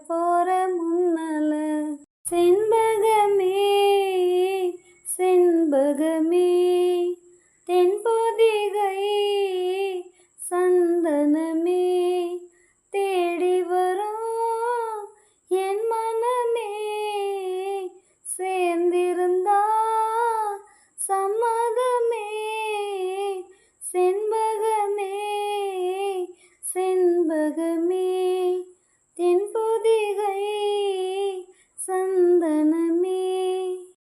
போற முன்னால செண்பகமே செண்பகமே தென்பொதிகை சந்தனமே தேடி வரும் என் மனமே சேர்ந்திருந்தா சம்மதமே செண்பகமே செண்பகமே